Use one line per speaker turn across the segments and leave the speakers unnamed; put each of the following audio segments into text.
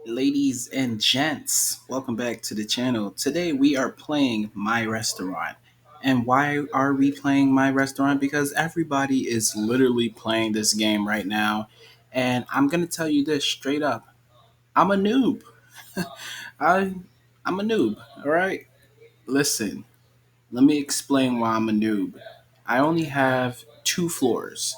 Ladies and gents, welcome back to the channel. Today we are playing My Restaurant. And why are we playing My Restaurant? Because everybody is literally playing this game right now. And I'm going to tell you this straight up. I'm a noob. I I'm a noob, all right? Listen, let me explain why I'm a noob. I only have 2 floors.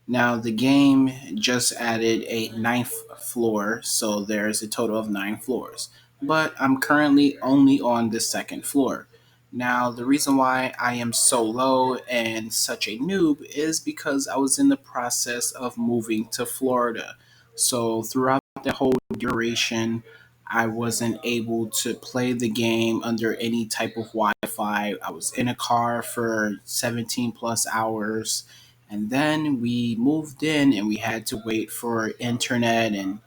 Now, the game just added a ninth floor, so there's a total of 9 floors. But I'm currently only on the second floor. Now, the reason why I am so low and such a noob is because I was in the process of moving to Florida. So, throughout the whole duration, I wasn't able to play the game under any type of Wi Fi. I was in a car for 17 plus hours, and then we moved in and we had to wait for internet and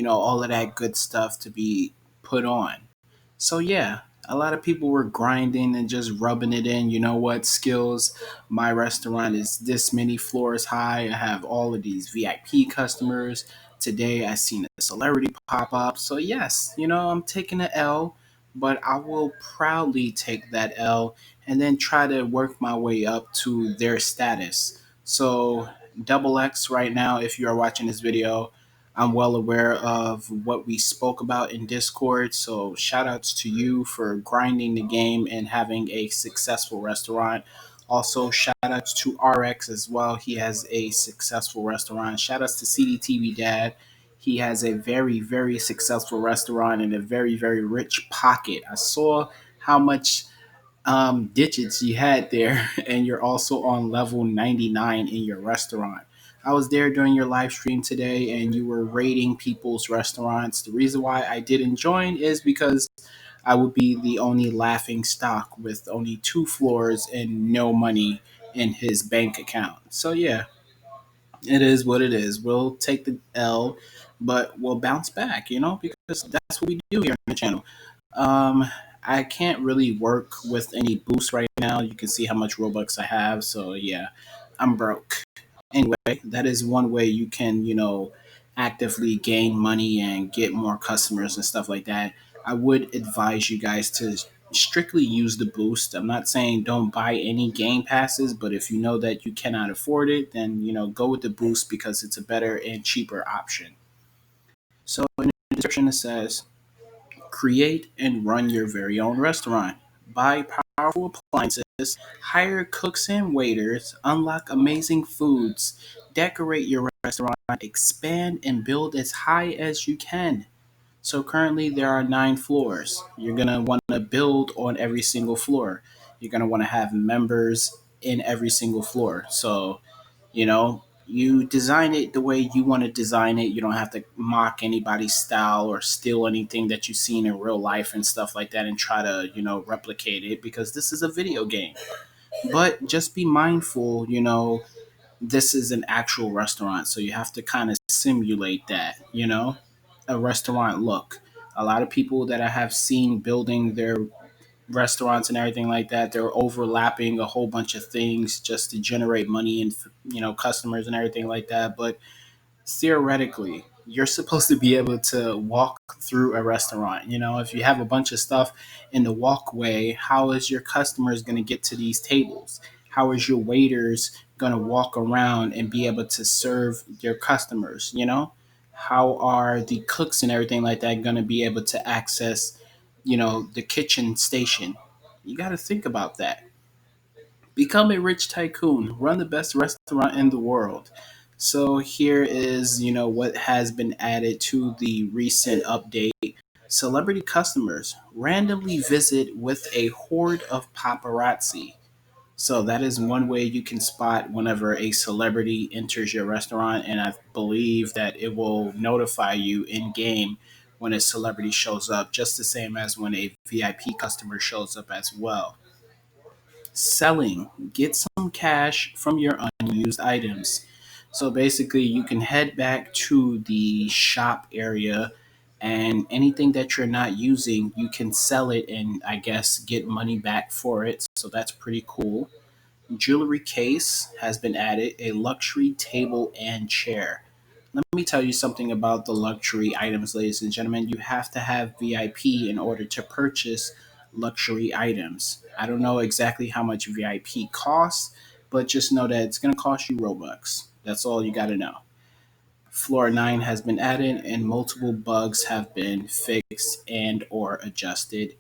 all of that good stuff to be put on. So yeah, a lot of people were grinding and just rubbing it in. You know what? Skills. My restaurant is this many floors high. I have all of these VIP customers. Today I seen a celebrity pop up. So yes, I'm taking an L, but I will proudly take that L and then try to work my way up to their status. So double X right now, if you are watching this video, I'm well aware of what we spoke about in Discord. So shout outs to you for grinding the game and having a successful restaurant. Also, shout outs to RX as well. He has a successful restaurant. Shout outs to CDTV Dad. He has a very, very successful restaurant and a very, very rich pocket. I saw how much digits you had there, and you're also on level 99 in your restaurant. I was there during your live stream today, and you were rating people's restaurants. The reason why I didn't join is because I would be the only laughing stock with only 2 floors and no money in his bank account. So, yeah, it is what it is. We'll take the L, but we'll bounce back, because that's what we do here on the channel. Um, I can't really work with any boosts right now. You can see how much Robux I have. So yeah, I'm broke. Anyway, that is one way you can, actively gain money and get more customers and stuff like that. I would advise you guys to strictly use the boost. I'm not saying don't buy any game passes, but if you know that you cannot afford it, then go with the boost because it's a better and cheaper option. So in the description it says create and run your very own restaurant. Buy powerful appliances, hire cooks and waiters, unlock amazing foods, decorate your restaurant, expand and build as high as you can. So currently there are 9 floors. You're gonna want to build on every single floor. You're gonna want to have members in every single floor. So you design it the way you want to design it. You don't have to mock anybody's style or steal anything that you've seen in real life and stuff like that and try to replicate it, because this is a video game. But just be mindful, this is an actual restaurant, so you have to kind of simulate that, a restaurant look. A lot of people that I have seen building their restaurants and everything like that, they're overlapping a whole bunch of things just to generate money and customers and everything like that. But theoretically, you're supposed to be able to walk through a restaurant. If you have a bunch of stuff in the walkway, how is your customers going to get to these tables? How is your waiters going to walk around and be able to serve their customers? How are the cooks and everything like that going to be able to access, the kitchen station? You got to think about that. Become a rich tycoon. Run the best restaurant in the world. So here is, what has been added to the recent update. Celebrity customers randomly visit with a horde of paparazzi. So that is one way you can spot whenever a celebrity enters your restaurant, and I believe that it will notify you in game when a celebrity shows up, just the same as when a VIP customer shows up as well. Selling. Get some cash from your unused items. So basically, you can head back to the shop area, and anything that you're not using, you can sell it and I guess get money back for it. So that's pretty cool. Jewelry case has been added, a luxury table and chair. Let me tell you something about the luxury items, ladies and gentlemen. You have to have VIP in order to purchase luxury items. I don't know exactly how much VIP costs, but just know that it's going to cost you Robux. That's all you got to know. Floor 9 has been added and multiple bugs have been fixed and or adjusted.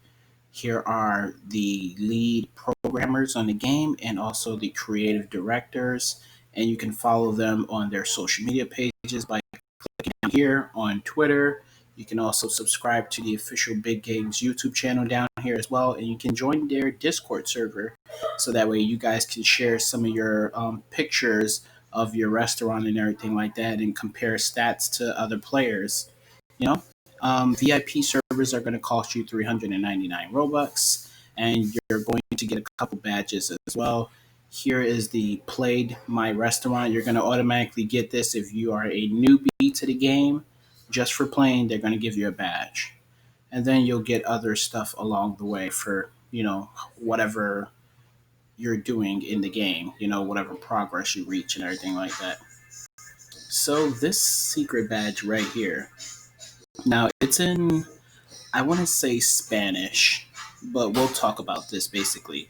Here are the lead programmers on the game and also the creative directors, and you can follow them on their social media pages by clicking here on Twitter. You can also subscribe to the official Big Games YouTube channel down here as well, and you can join their Discord server so that way you guys can share some of your pictures of your restaurant and everything like that and compare stats to other players. You know, VIP servers are going to cost you 399 Robux, and you're going to get a couple badges as well. Here is the Played My Restaurant. You're going to automatically get this if you are a newbie to the game. Just for playing, they're going to give you a badge. And then you'll get other stuff along the way for, whatever you're doing in the game, whatever progress you reach and everything like that. So this secret badge right here. Now it's in, I want to say Spanish, but we'll talk about this basically.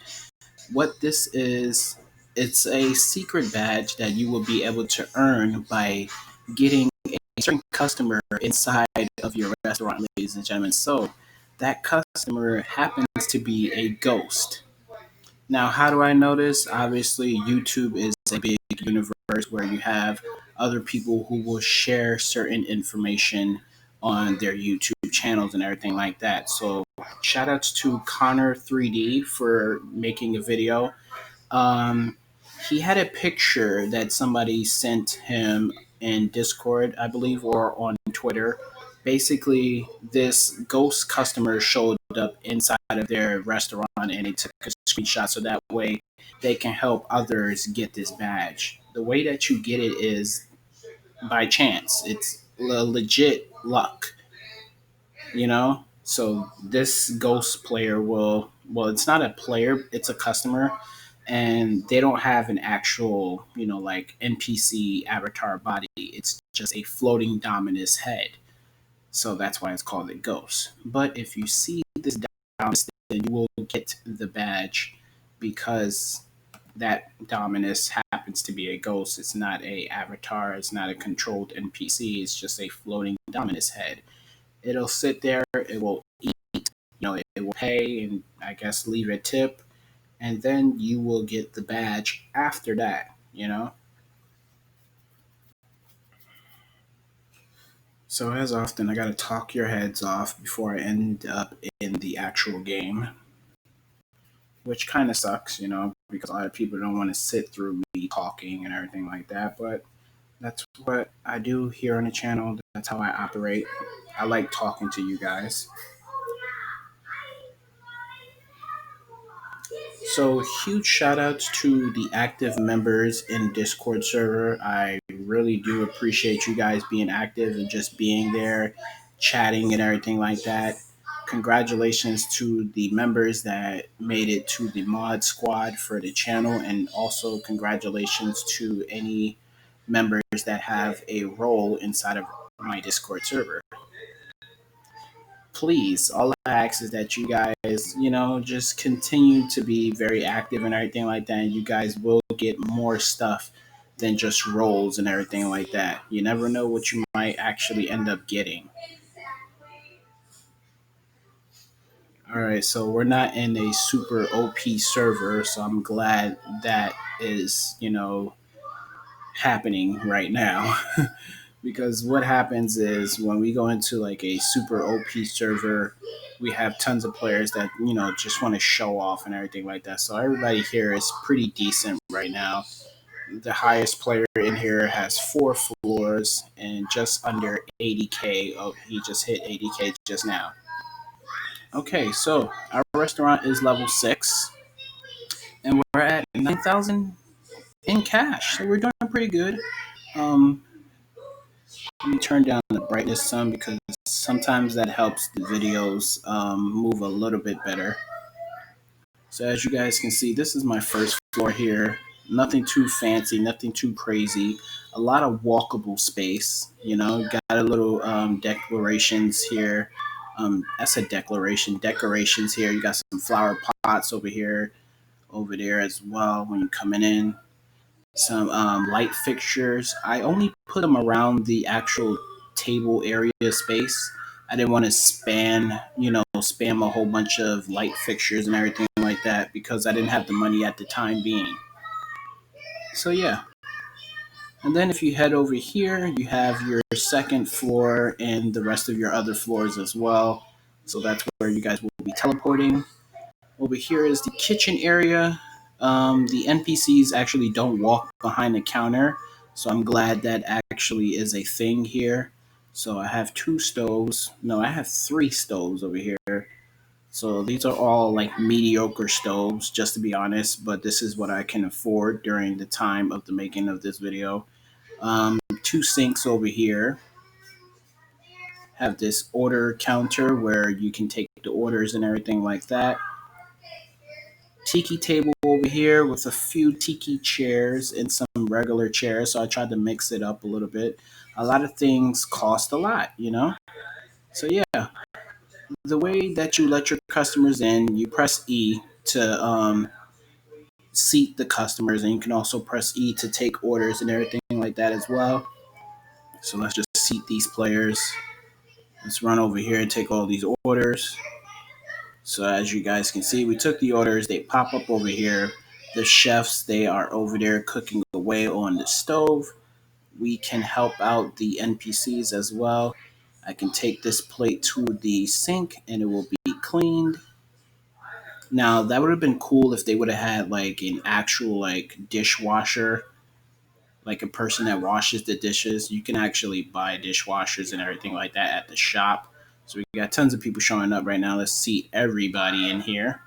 What this is, it's a secret badge that you will be able to earn by getting a certain customer inside of your restaurant, ladies and gentlemen. So that customer happens to be a ghost. Now, how do I know this? Obviously, YouTube is a big universe where you have other people who will share certain information on their YouTube channels and everything like that. So, shout outs to Connor 3D for making a video. um, he had a picture that somebody sent him in Discord, I believe, or on Twitter. Basically, this ghost customer showed up inside of their restaurant and they took a screenshot so that way they can help others get this badge. The way that you get it is by chance, it's legit luck, So this ghost player well, it's not a player, it's a customer, and they don't have an actual, like NPC avatar body. It's just a floating dominus head. So that's why it's called a ghost. But if you see this dominus, then you will get the badge because that dominus happens to be a ghost. It's not a avatar, it's not a controlled NPC, it's just a floating dominus head. It'll sit there, it will eat, it will pay and I guess leave a tip, and then you will get the badge after that. So as often, I gotta talk your heads off before I end up in the actual game, which kind of sucks, because a lot of people don't want to sit through me talking and everything like that. But that's what I do here on the channel. That's how I operate. I like talking to you guys. So huge shout outs to the active members in Discord server. I really do appreciate you guys being active and just being there, chatting and everything like that. Congratulations to the members that made it to the mod squad for the channel, and also congratulations to any members that have a role inside of my Discord server. Please, all I ask is that you guys, just continue to be very active and everything like that. And you guys will get more stuff than just roles and everything like that. You never know what you might actually end up getting. All right, so we're not in a super OP server, so I'm glad that is, happening right now. Because what happens is when we go into like a super OP server, we have tons of players that just want to show off and everything like that. So everybody here is pretty decent right now. The highest player in here has 4 floors and just under 80k. Oh, he just hit 80k just now. Okay, so our restaurant is level 6, and we're at 9,000 in cash. So we're doing pretty good. Um, Let me turn down the brightness some because sometimes that helps the videos move a little bit better. So as you guys can see, this is my first floor here. Nothing too fancy, nothing too crazy. A lot of walkable space. Got a little declarations here. I said declaration, decorations here. You got some flower pots over here, over there as well when you're coming in. Some light fixtures. I only put them around the actual table area space. I didn't want to spam a whole bunch of light fixtures and everything like that because I didn't have the money at the time being. So yeah. And then if you head over here, you have your second floor and the rest of your other floors as well. So that's where you guys will be teleporting. Over here is the kitchen area. The NPCs actually don't walk behind the counter, so I'm glad that actually is a thing here. So I have two stoves. No, I have three stoves over here. So these are all like mediocre stoves, just to be honest, but this is what I can afford during the time of the making of this video. Two sinks over here. Have this order counter where you can take the orders and everything like that. Tiki table over here with a few tiki chairs and some regular chairs. So I tried to mix it up a little bit. A lot of things cost a lot. So yeah, the way that you let your customers in, you press E to seat the customers, and you can also press E to take orders and everything like that as well. So let's just seat these players. Let's run over here and take all these orders. So as you guys can see, we took the orders. They pop up over here. The chefs, they are over there cooking away on the stove. We can help out the NPCs as well. I can take this plate to the sink and it will be cleaned. Now that would have been cool if they would have had like an actual like dishwasher, like a person that washes the dishes. You can actually buy dishwashers and everything like that at the shop. So we got tons of people showing up right now. Let's seat everybody in here.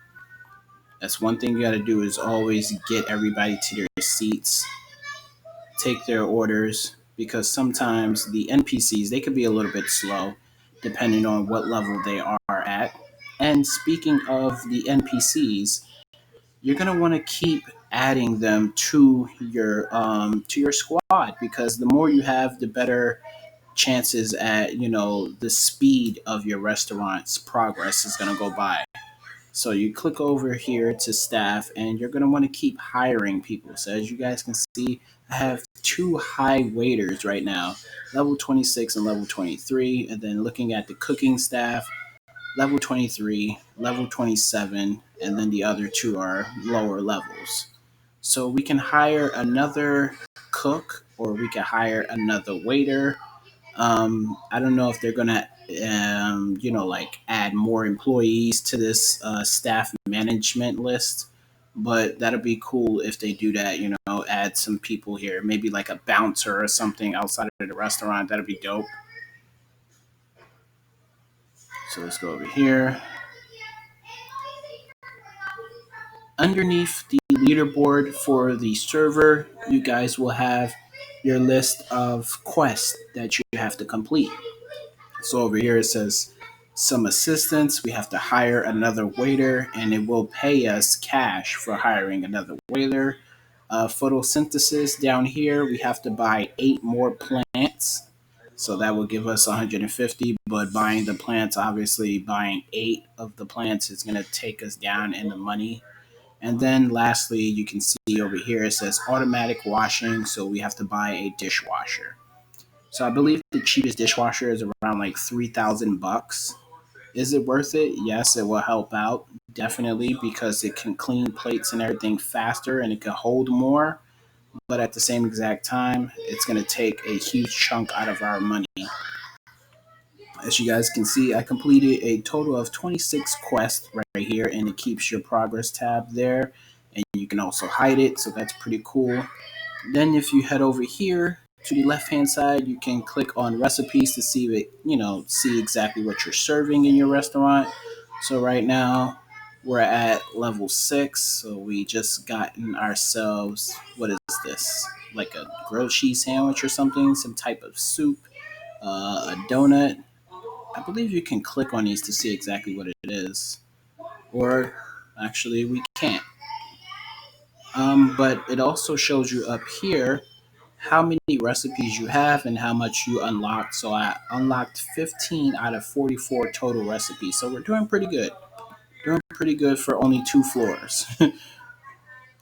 That's one thing you got to do is always get everybody to their seats, take their orders, because sometimes the NPCs, they could be a little bit slow depending on what level they are at. And speaking of the NPCs, you're going to want to keep adding them to your squad, because the more you have, the better chances at the speed of your restaurant's progress is going to go by. So you click over here to staff, and you're going to want to keep hiring people. So as you guys can see, I have two high waiters right now, level 26 and level 23. And then looking at the cooking staff, level 23, level 27, and then the other two are lower levels. So we can hire another cook, or we can hire another waiter. I don't know if they're gonna, like add more employees to this staff management list, but that'll be cool if they do that. Add some people here, maybe like a bouncer or something outside of the restaurant. That'll be dope. So let's go over here. Underneath the leaderboard for the server, you guys will have your list of quests that you have to complete. So over here it says some assistance. We have to hire another waiter, and it will pay us cash for hiring another waiter. Photosynthesis down here, we have to buy 8 more plants. So that will give us 150. But buying the plants, obviously, buying 8 of the plants is going to take us down in the money. And then lastly, you can see over here it says automatic washing. So we have to buy a dishwasher. So I believe the cheapest dishwasher is around like 3,000 bucks. Is it worth it? Yes, it will help out definitely, because it can clean plates and everything faster and it can hold more. But at the same exact time, it's going to take a huge chunk out of our money. As you guys can see, I completed a total of 26 quests right here, and it keeps your progress tab there. And you can also hide it, so that's pretty cool. Then if you head over here to the left hand side, you can click on recipes to see see exactly what you're serving in your restaurant. So right now we're at level 6, so we just gotten ourselves, what is this? Like a grilled cheese sandwich or something, some type of soup, a donut. I believe you can click on these to see exactly what it is. Or actually we can't. But it also shows you up here how many recipes you have and how much you unlocked. So I unlocked 15 out of 44 total recipes. So we're doing pretty good. Doing pretty good for only 2 floors.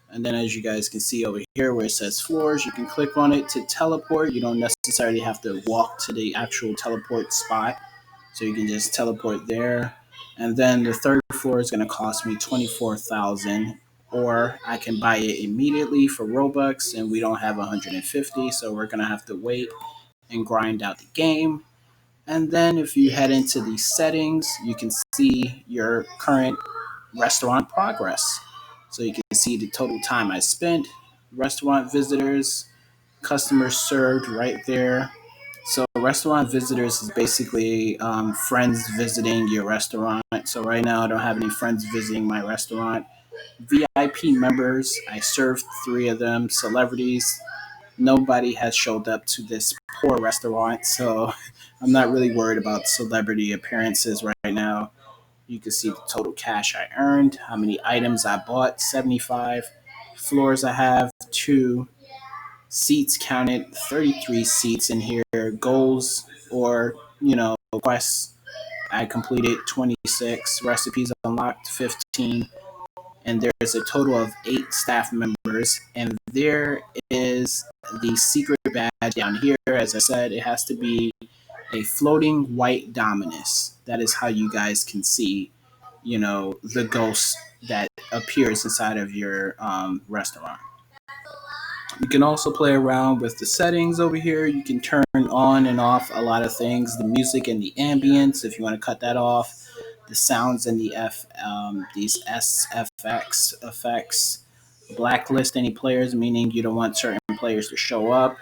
And then as you guys can see over here where it says floors, you can click on it to teleport. You don't necessarily have to walk to the actual teleport spot. So you can just teleport there. And then the third floor is going to cost me 24,000, or I can buy it immediately for Robux, and we don't have 150, so we're going to have to wait and grind out the game. And then if you head into the settings, you can see your current restaurant progress. So you can see the total time I spent, restaurant visitors, customers served right there. So restaurant visitors is basically friends visiting your restaurant. So right now I don't have any friends visiting my restaurant. VIP members, I served 3 of them. Celebrities, nobody has showed up to this poor restaurant. So I'm not really worried about celebrity appearances right now. You can see the total cash I earned, how many items I bought, 75. Floors I have, 2. Seats counted, 33 seats in here. Goals or, quests, I completed 26. Recipes unlocked, 15. And there's a total of 8 staff members. And there is the secret badge down here. As I said, it has to be a floating white dominus. That is how you guys can see, the ghost that appears inside of your restaurant. You can also play around with the settings over here. You can turn on and off a lot of things, the music and the ambience if you want to cut that off, the sounds and these SFX effects, blacklist any players, meaning you don't want certain players to show up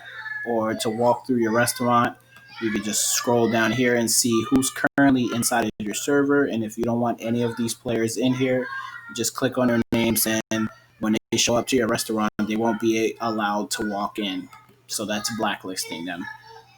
or to walk through your restaurant. You can just scroll down here and see who's currently inside of your server. And if you don't want any of these players in here, just click on their names, and when they show up to your restaurant, they won't be allowed to walk in. So that's blacklisting them.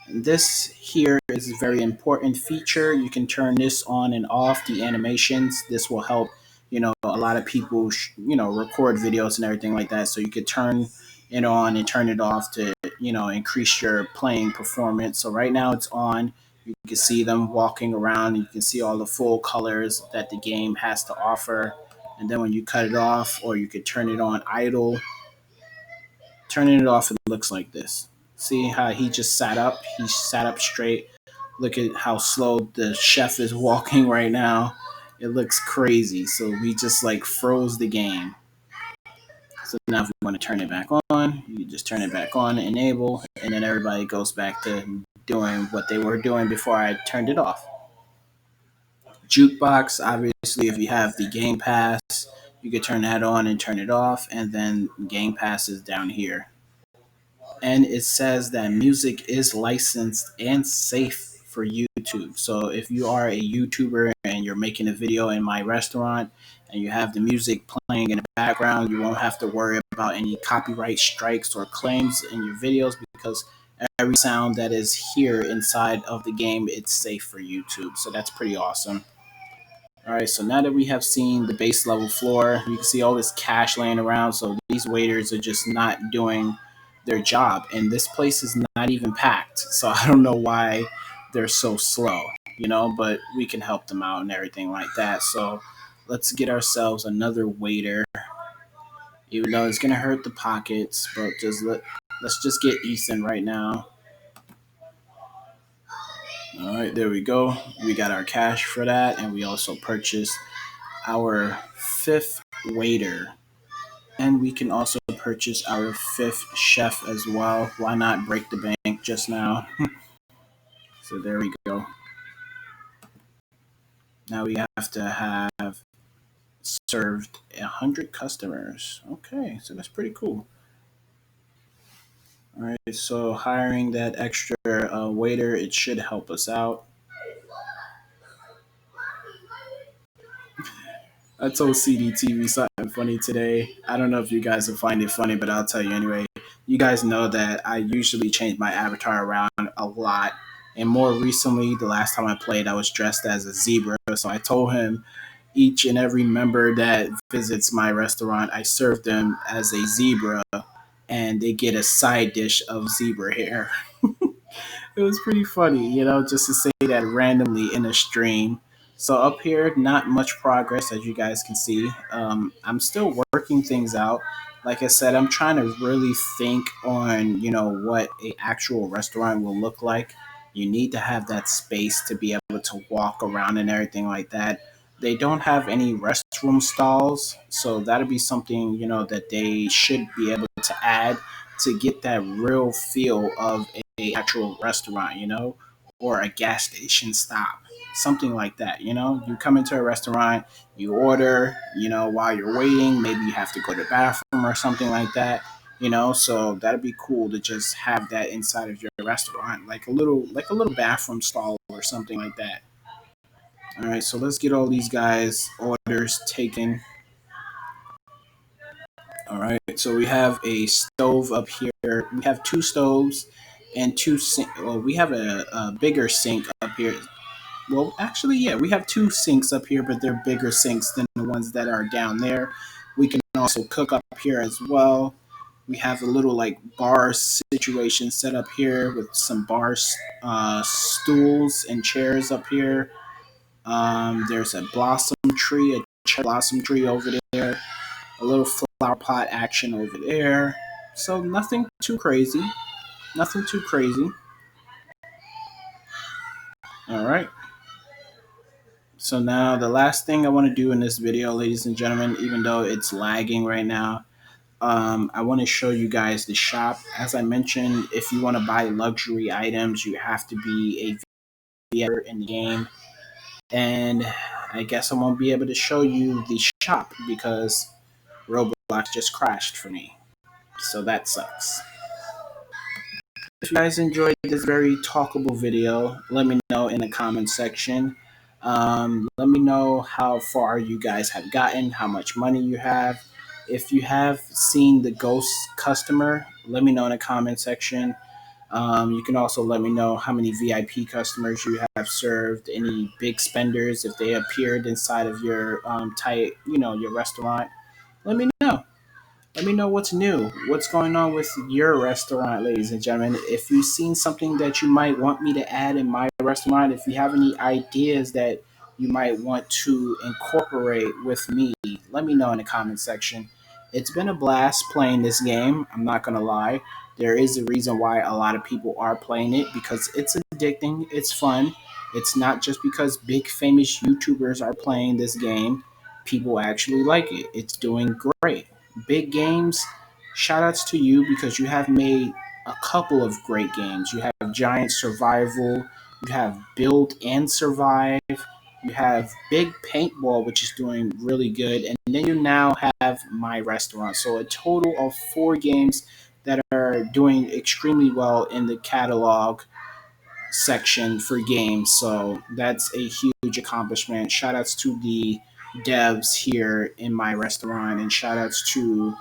This here is a very important feature. You can turn this on and off, the animations. This will help, a lot of people, record videos and everything like that. So you could turn it on and turn it off to, increase your playing performance. So right now it's on. You can see them walking around. You can see all the full colors that the game has to offer. And then when you cut it off, or you could turn it on idle, turning it off, it looks like this. See how he just sat up? He sat up straight. Look at how slow the chef is walking right now. It looks crazy. So we just like froze the game. So now if we want to turn it back on, you just turn it back on, enable, and then everybody goes back to doing what they were doing before I turned it off. Jukebox, obviously, if you have the Game Pass, you could turn that on and turn it off, and then Game Pass is down here. And it says that music is licensed and safe for YouTube. So if you are a YouTuber and you're making a video in my restaurant and you have the music playing in the background, you won't have to worry about any copyright strikes or claims in your videos, because every sound that is here inside of the game, it's safe for YouTube. So that's pretty awesome. All right, so now that we have seen the base level floor, you can see all this cash laying around. So these waiters are just not doing their job, and this place is not even packed. So I don't know why they're so slow, but we can help them out and everything like that. So let's get ourselves another waiter, even though it's gonna hurt the pockets, but let's just get Ethan right now. All right, there we go. We got our cash for that, and we also purchased our 5th waiter, and we can also purchase our 5th chef as well. Why not break the bank just now? So there we go. Now we have to have served 100 customers. Okay, so that's pretty cool. All right, so hiring that extra waiter, it should help us out. I told CDTV something funny today. I don't know if you guys will find it funny, but I'll tell you anyway. You guys know that I usually change my avatar around a lot. And more recently, the last time I played, I was dressed as a zebra. So I told him, each and every member that visits my restaurant, I serve them as a zebra, and they get a side dish of zebra hair. It was pretty funny, just to say that randomly in a stream. So up here, not much progress as you guys can see. I'm still working things out. Like I said, I'm trying to really think on, what a actual restaurant will look like. You need to have that space to be able to walk around and everything like that. They don't have any restroom stalls, so that'll be something, that they should be able to add to get that real feel of a actual restaurant, or a gas station stop, something like that. You come into a restaurant, you order, while you're waiting, maybe you have to go to the bathroom or something like that. So that'd be cool to just have that inside of your restaurant, like a little bathroom stall or something like that. All right, so let's get all these guys orders taken. All right, so we have a stove up here. We have two stoves and two sink. Well, we have a bigger sink up here. Well, actually, yeah, we have two sinks up here, but they're bigger sinks than the ones that are down there. We can also cook up here as well. We have a little like bar situation set up here with some stools and chairs up here. There's a blossom tree, a cherry blossom tree over there, a little flower pot action over there. So nothing too crazy. Nothing too crazy. All right. So now the last thing I want to do in this video, ladies and gentlemen, even though it's lagging right now, I want to show you guys the shop. As I mentioned, if you want to buy luxury items, you have to be a VIPer in the game. And I guess I won't be able to show you the shop because Roblox just crashed for me. So that sucks. If you guys enjoyed this very talkable video, let me know in the comment section. Let me know how far you guys have gotten, how much money you have. If you have seen the ghost customer, let me know in the comment section. You can also let me know how many VIP customers you have served, any big spenders, if they appeared inside of your your restaurant. Let me know. Let me know what's new, what's going on with your restaurant, ladies and gentlemen. If you've seen something that you might want me to add in my restaurant, if you have any ideas that you might want to incorporate with me, let me know in the comment section. It's been a blast playing this game. I'm not going to lie. There is a reason why a lot of people are playing it because it's addicting, it's fun. It's not just because big famous YouTubers are playing this game. People actually like it. It's doing great. Big games, shout outs to you because you have made a couple of great games. You have Giant Survival, you have Build and Survive, you have Big Paintball, which is doing really good, and then you now have My Restaurant. So a total of 4 games that are doing extremely well in the catalog section for games. So that's a huge accomplishment. Shout outs to the devs here in My Restaurant, and shout outs to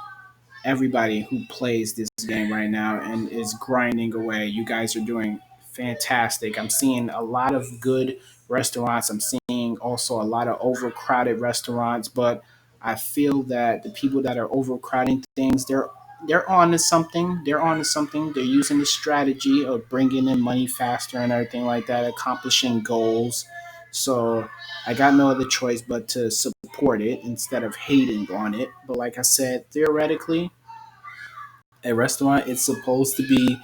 everybody who plays this game right now and is grinding away. You guys are doing fantastic. I'm seeing a lot of good restaurants. I'm seeing also a lot of overcrowded restaurants, but I feel that the people that are overcrowding things, they're on to something. They're on to something. They're using the strategy of bringing in money faster and everything like that, accomplishing goals. So I got no other choice but to support it instead of hating on it. But like I said, theoretically, a restaurant it's supposed to be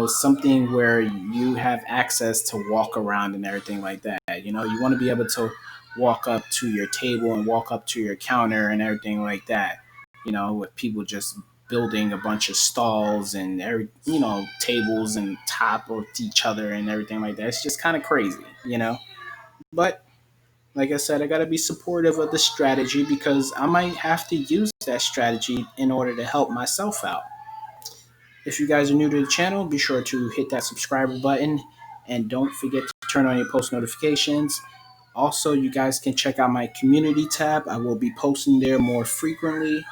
something where you have access to walk around and everything like that. You want to be able to walk up to your table and walk up to your counter and everything like that, with people just building a bunch of stalls and tables and top of each other and everything like that. It's just kind of crazy. But like I said, I got to be supportive of the strategy because I might have to use that strategy in order to help myself out. If you guys are new to the channel, be sure to hit that subscribe button and don't forget to turn on your post notifications. Also, you guys can check out my community tab. I will be posting there more frequently.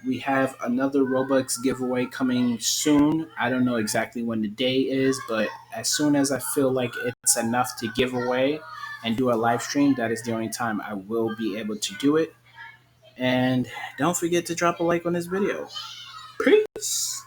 We have another Robux giveaway coming soon. I don't know exactly when the day is, but as soon as I feel like it's enough to give away, and do a live stream, that is the only time I will be able to do it. And don't forget to drop a like on this video. Peace.